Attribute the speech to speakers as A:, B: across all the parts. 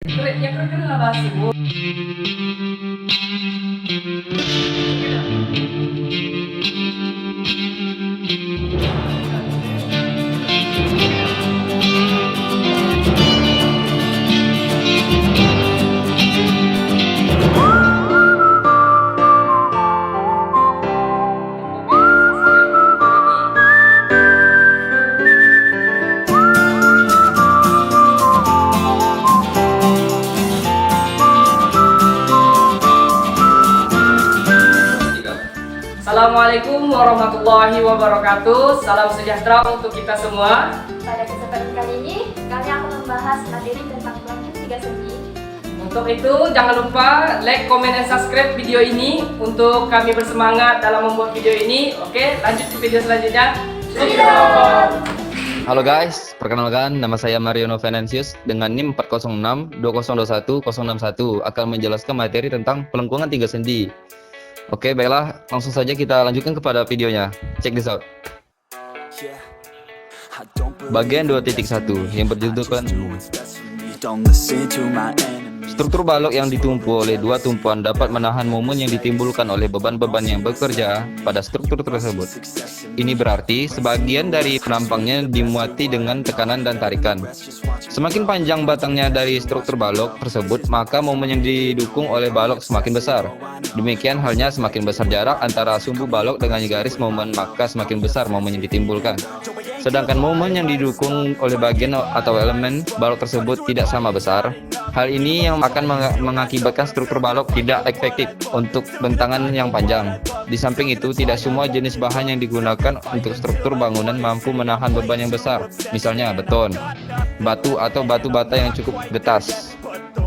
A: Ya keren lah bahasa bu. Assalamualaikum warahmatullahi wabarakatuh. Salam sejahtera untuk kita semua.
B: Pada kesempatan kali ini, kami akan membahas materi tentang pelengkung tiga sendi.
A: Untuk itu, jangan lupa like, comment, dan subscribe video ini untuk kami bersemangat dalam membuat video ini. Oke, lanjut ke video selanjutnya.
C: Halo guys, perkenalkan nama saya Mario Novenansius dengan NIM 406 2021 061 akan menjelaskan materi tentang pelengkungan tiga sendi. Oke, baiklah, langsung saja kita lanjutkan kepada videonya. Check this out. Bagian 2.1 yang berjudulkan struktur balok yang ditumpu oleh dua tumpuan dapat menahan momen yang ditimbulkan oleh beban-beban yang bekerja pada struktur tersebut. Ini berarti sebagian dari penampangnya dimuati dengan tekanan dan tarikan. Semakin panjang batangnya dari struktur balok tersebut, maka momen yang didukung oleh balok semakin besar. Demikian halnya semakin besar jarak antara sumbu balok dengan garis momen, maka semakin besar momen yang ditimbulkan. Sedangkan momen yang didukung oleh bagian atau elemen balok tersebut tidak sama besar. Hal ini yang akan mengakibatkan struktur balok tidak efektif untuk bentangan yang panjang. Di samping itu, tidak semua jenis bahan yang digunakan untuk struktur bangunan mampu menahan beban yang besar, misalnya beton, batu, atau batu bata yang cukup getas.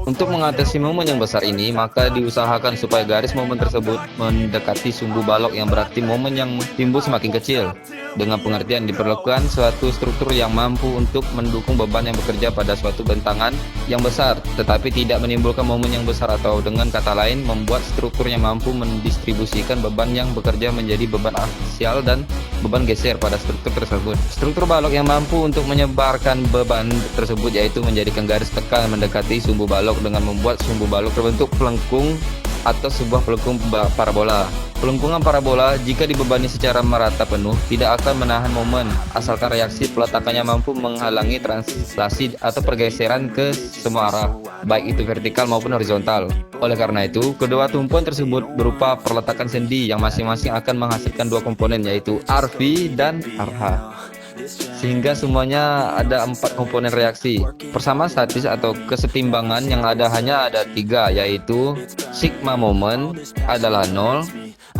C: Untuk mengatasi momen yang besar ini, maka diusahakan supaya garis momen tersebut mendekati sumbu balok, yang berarti momen yang timbul semakin kecil. Dengan pengertian diperlukan suatu struktur yang mampu untuk mendukung beban yang bekerja pada suatu bentangan yang besar, tetapi tidak menimbulkan momen yang besar, atau dengan kata lain, membuat struktur yang mampu mendistribusikan beban yang bekerja menjadi beban aksial dan beban geser pada struktur tersebut. Struktur balok yang mampu untuk menyebarkan beban tersebut yaitu menjadikan garis tekan mendekati sumbu balok dengan membuat sumbu balok terbentuk pelengkung atau sebuah pelengkung parabola. Pelengkungan parabola jika dibebani secara merata penuh tidak akan menahan momen, asalkan reaksi peletakannya mampu menghalangi translasi atau pergeseran ke semua arah, baik itu vertikal maupun horizontal. Oleh karena itu, kedua tumpuan tersebut berupa perletakan sendi yang masing-masing akan menghasilkan dua komponen, yaitu RV dan RH. Sehingga semuanya ada 4 komponen reaksi. Persamaan statis atau kesetimbangan yang hanya ada 3, yaitu sigma momen adalah 0,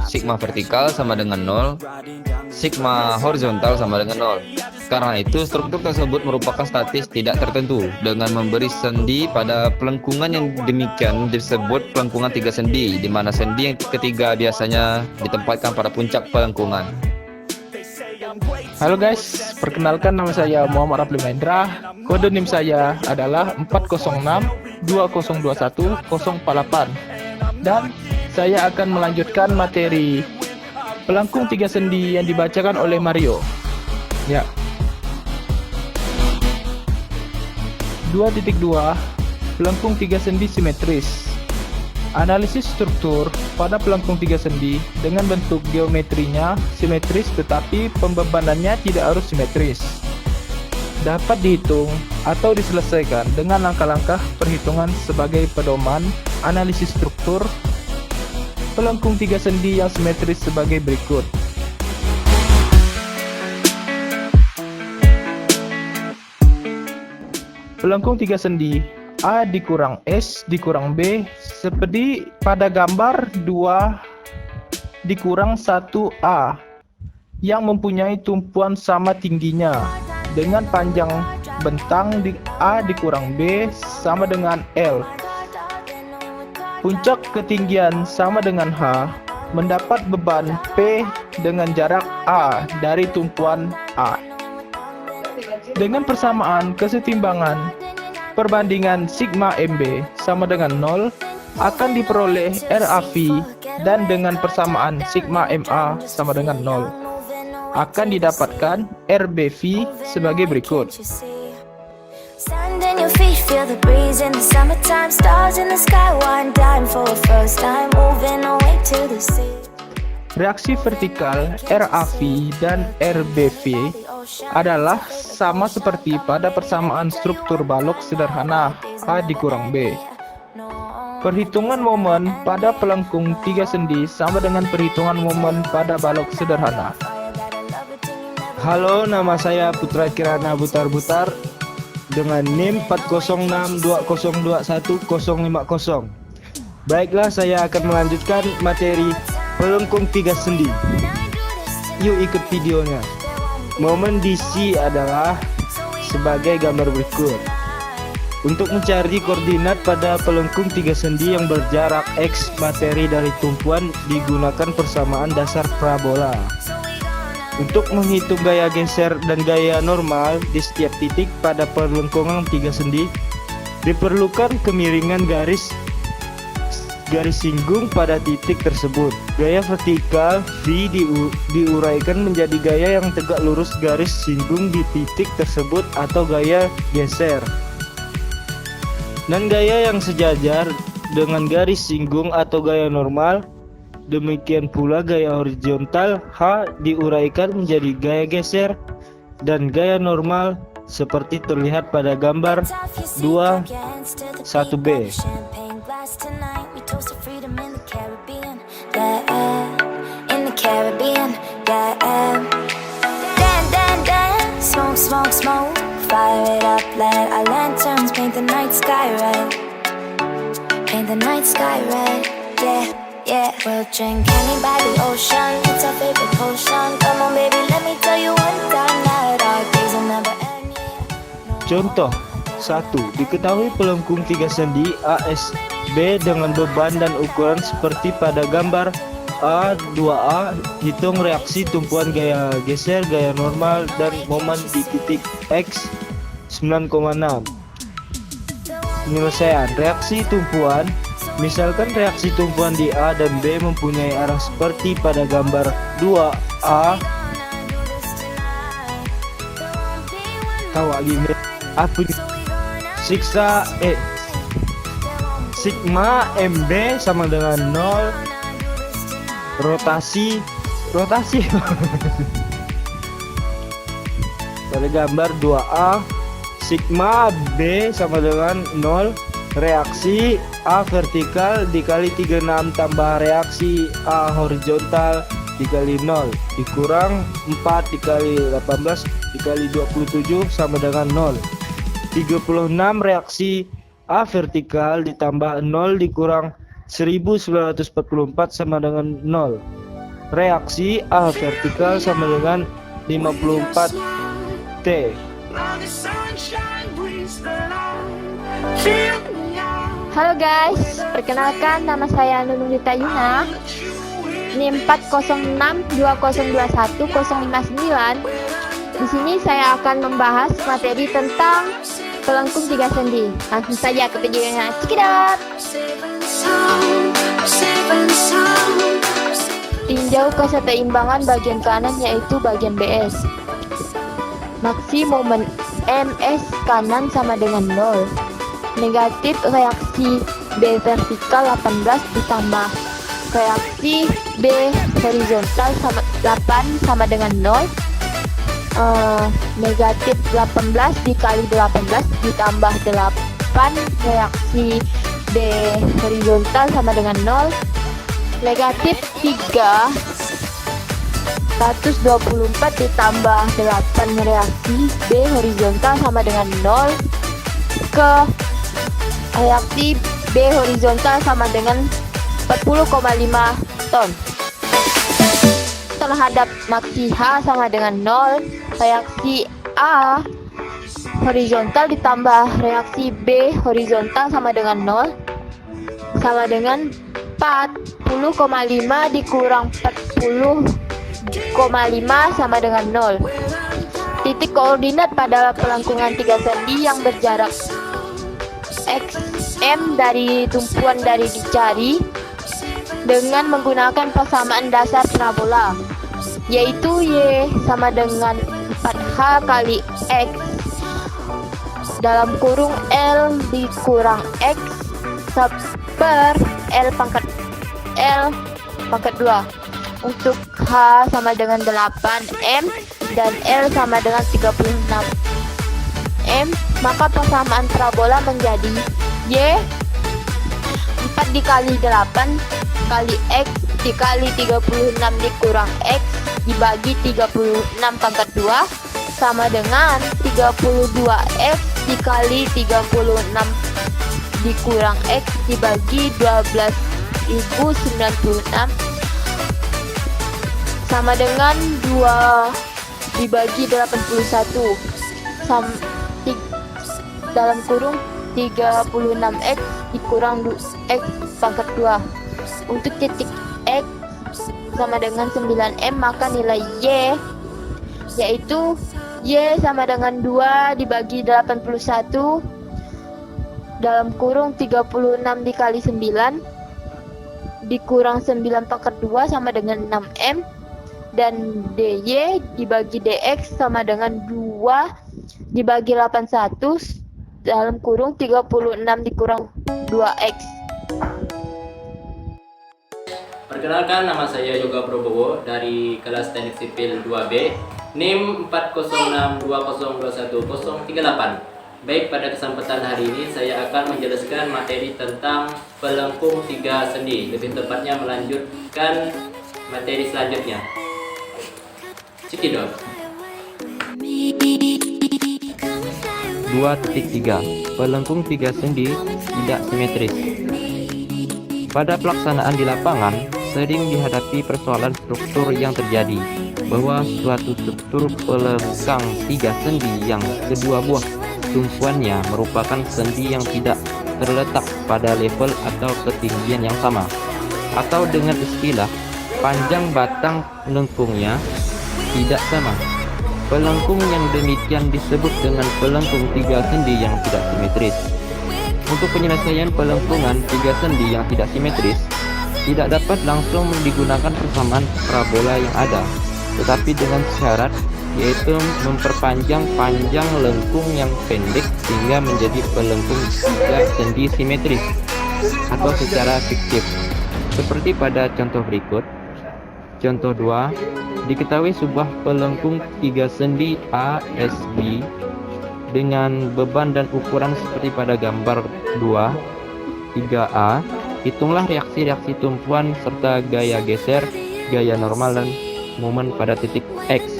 C: sigma vertikal sama dengan 0, sigma horizontal sama dengan 0. Karena itu struktur tersebut merupakan statis tidak tertentu. Dengan memberi sendi pada pelengkungan yang demikian disebut pelengkungan tiga sendi, di mana sendi yang ketiga biasanya ditempatkan pada puncak pelengkungan.
D: Halo guys, perkenalkan nama saya Muhammad Rafli Mahendra. Kode NIM saya adalah 406 2021 048. Dan saya akan melanjutkan materi pelengkung tiga sendi yang dibacakan oleh Mario. Ya. 2.2 Pelengkung tiga sendi simetris. Analisis struktur pada pelengkung tiga sendi dengan bentuk geometrinya simetris tetapi pembebanannya tidak harus simetris. Dapat dihitung atau diselesaikan dengan langkah-langkah perhitungan sebagai pedoman analisis struktur pelengkung tiga sendi yang simetris sebagai berikut. Pelengkung tiga sendi A dikurang S dikurang B seperti pada gambar 2 dikurang 1A yang mempunyai tumpuan sama tingginya dengan panjang bentang A dikurang B sama dengan L. Puncak ketinggian sama dengan H, mendapat beban P dengan jarak A dari tumpuan A. Dengan persamaan kesetimbangan perbandingan sigma MB sama dengan 0 akan diperoleh RAV, dan dengan persamaan sigma MA sama dengan 0 akan didapatkan RBV sebagai berikut.
E: feel the breeze in the summertime. Stars in the sky, one dime for a first time. Moving away to the sea.
D: Reaksi vertikal RAV dan RBV adalah sama seperti pada persamaan struktur balok sederhana A dikurang B. Perhitungan momen pada pelengkung 3 sendi sama dengan perhitungan momen pada balok sederhana.
F: Halo, nama saya Putra Kirana Butar-Butar dengan NIM 406202150. Baiklah, saya akan melanjutkan materi pelengkung 3 sendi. Yuk ikut videonya. Momen DC adalah sebagai gambar berikut. Untuk mencari koordinat pada pelengkung 3 sendi yang berjarak X materi dari tumpuan digunakan persamaan dasar parabola. Untuk menghitung gaya geser dan gaya normal di setiap titik pada pelengkungan 3 sendi, diperlukan kemiringan garis singgung pada titik tersebut. Gaya vertikal V diuraikan menjadi gaya yang tegak lurus garis singgung di titik tersebut atau gaya geser. Dan gaya yang sejajar dengan garis singgung atau gaya normal. Demikian pula gaya horizontal H diuraikan menjadi gaya geser dan gaya normal seperti terlihat pada gambar 2.1b.
E: Smoke, fire it up, let our lanterns paint the night sky red. Paint the night sky red, yeah. We'll drink honey by the ocean, it's our favorite potion. Come on baby, let me tell you one time that our days will never end.
F: Contoh 1. Diketahui pelengkung 3 sendi ASB dengan beban dan ukuran seperti pada gambar A2A. Hitung reaksi tumpuan gaya geser, gaya normal, dan momen di titik X 9,6. Penyelesaian reaksi tumpuan. Misalkan reaksi tumpuan di A dan B mempunyai arah seperti pada gambar 2A. Tahu gini apa sigma MB sama dengan 0. Rotasi pada gambar 2A, sigma B sama dengan 0. Reaksi A vertikal dikali 36 tambah reaksi A horizontal dikali 0 dikurang 4 dikali 18 dikali 27 sama dengan 0. 36 reaksi A vertikal ditambah 0 dikurang 1944 sama dengan 0. Reaksi A vertikal sama dengan 54 T.
B: Halo guys, perkenalkan nama saya Nunung Rita Yuna, NIM 406202159. Di sini saya akan membahas materi tentang pelengkung 3 sendi. Langsung saja ke videonya. Check it out. Tinjau keseimbangan bagian kanan yaitu bagian BS. Maksi momen MS kanan sama dengan 0. Negatif reaksi B vertikal 18 ditambah reaksi B horizontal sama 8 sama dengan 0. Negatif 18 dikali 18 ditambah 8 reaksi B horizontal sama dengan 0. Negatif 3 124 ditambah 8 reaksi B horizontal sama dengan 0 ke reaksi B horizontal sama dengan 40,5 ton. Terhadap maksi H sama dengan 0, reaksi A horizontal ditambah reaksi B horizontal sama dengan 0 sama dengan 40,5 dikurang 40,5 sama dengan 0. Titik koordinat pada pelengkungan 3 sendi yang berjarak XM dari tumpuan dari dicari dengan menggunakan persamaan dasar parabola, yaitu Y sama dengan 4H kali X dalam kurung L dikurang X per L pangkat 2. Untuk H sama dengan 8M dan L sama dengan 36M, maka persamaan parabola menjadi Y 4 dikali 8 kali X dikali 36 dikurang X dibagi 36 pangkat 2 sama dengan 32X dikali 36 dikurang X dibagi 12.096 sama dengan 2 dibagi 81 dalam kurung 36X dikurang X pangkat 2. Untuk titik X sama dengan 9M, maka nilai Y yaitu Y sama dengan 2 dibagi 81 dalam kurung 36 dikali 9 dikurang 9 pangkat 2 sama dengan 6M, dan DY dibagi DX sama dengan 2 dibagi 81 dalam kurung 36 dikurang 2X.
G: Perkenalkan, nama saya Yoga Probowo dari kelas Teknik Sipil 2B, NIM 40620210038. Baik, pada kesempatan hari ini saya akan menjelaskan materi tentang pelengkung 3 sendi, lebih tepatnya melanjutkan materi selanjutnya. Cekidot.
C: 2.3 Pelengkung 3 sendi tidak simetris. Pada pelaksanaan di lapangan, sering dihadapi persoalan struktur yang terjadi, bahwa suatu struktur pelengkung 3 sendi yang kedua buah tumpuannya merupakan sendi yang tidak terletak pada level atau ketinggian yang sama, atau dengan istilah panjang batang pelengkungnya tidak sama. Pelengkung yang demikian disebut dengan pelengkung 3 sendi yang tidak simetris. Untuk penyelesaian pelengkungan 3 sendi yang tidak simetris, tidak dapat langsung digunakan persamaan parabola yang ada, tetapi dengan syarat, yaitu memperpanjang panjang lengkung yang pendek sehingga menjadi pelengkung 3 sendi simetris atau secara fiktif. Seperti pada contoh berikut. Contoh 2, diketahui sebuah pelengkung 3 sendi ASB dengan beban dan ukuran seperti pada gambar 3A. Hitunglah reaksi-reaksi tumpuan serta gaya geser, gaya normal, dan momen pada titik X.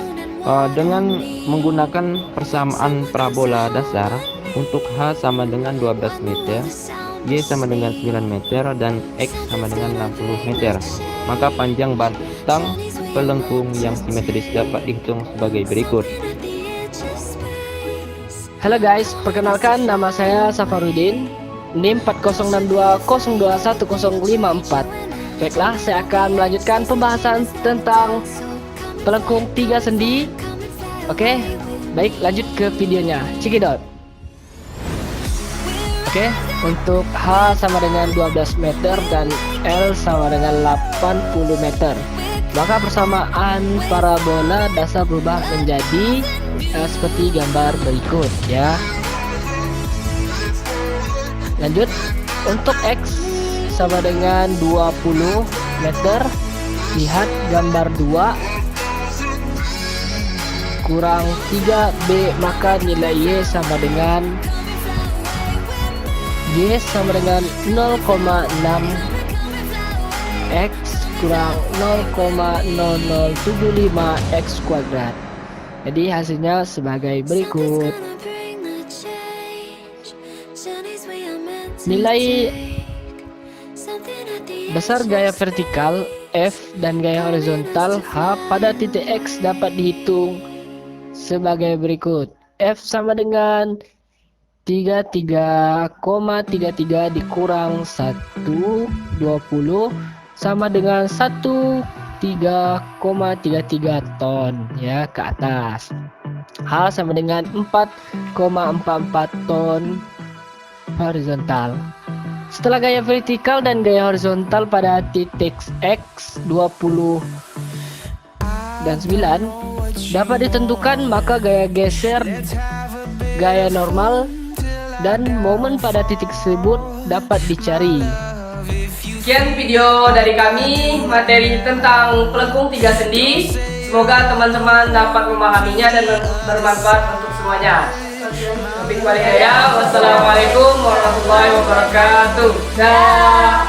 C: Dengan menggunakan persamaan parabola dasar, untuk H sama dengan 12 meter, Y sama dengan 9 meter, dan X sama dengan 60 meter. Maka panjang batang pelengkung yang simetris dapat dihitung sebagai berikut.
H: Halo guys, perkenalkan nama saya Safarudin, NIM 40620210054. Baiklah, saya akan melanjutkan pembahasan tentang pelengkung 3 sendi. Oke, baik, lanjut ke videonya. Cekidot. Oke, untuk H sama dengan 12 meter dan L sama dengan 80 meter. Maka persamaan parabola dasar berubah menjadi seperti gambar berikut ya. Lanjut, untuk X sama dengan 20 meter. Lihat gambar 2 kurang 3B, maka nilai Y sama dengan 0,6 X kurang 0,0075 X kuadrat. Jadi hasilnya sebagai berikut. Nilai besar gaya vertikal F dan gaya horizontal H pada titik X dapat dihitung sebagai berikut. F sama dengan 33,33 dikurang 120 sama dengan 13,33 ton ya ke atas. H sama dengan 4,44 ton horizontal. Setelah gaya vertikal dan gaya horizontal pada titik X 20 dan 9 dapat ditentukan, maka gaya geser, gaya normal dan momen pada titik tersebut dapat dicari.
A: Sekian video dari kami, materi tentang pelengkung 3 sendi. Semoga teman-teman dapat memahaminya dan bermanfaat untuk semuanya. Lebih balik ya. Wassalamualaikum warahmatullahi wabarakatuh. Dah.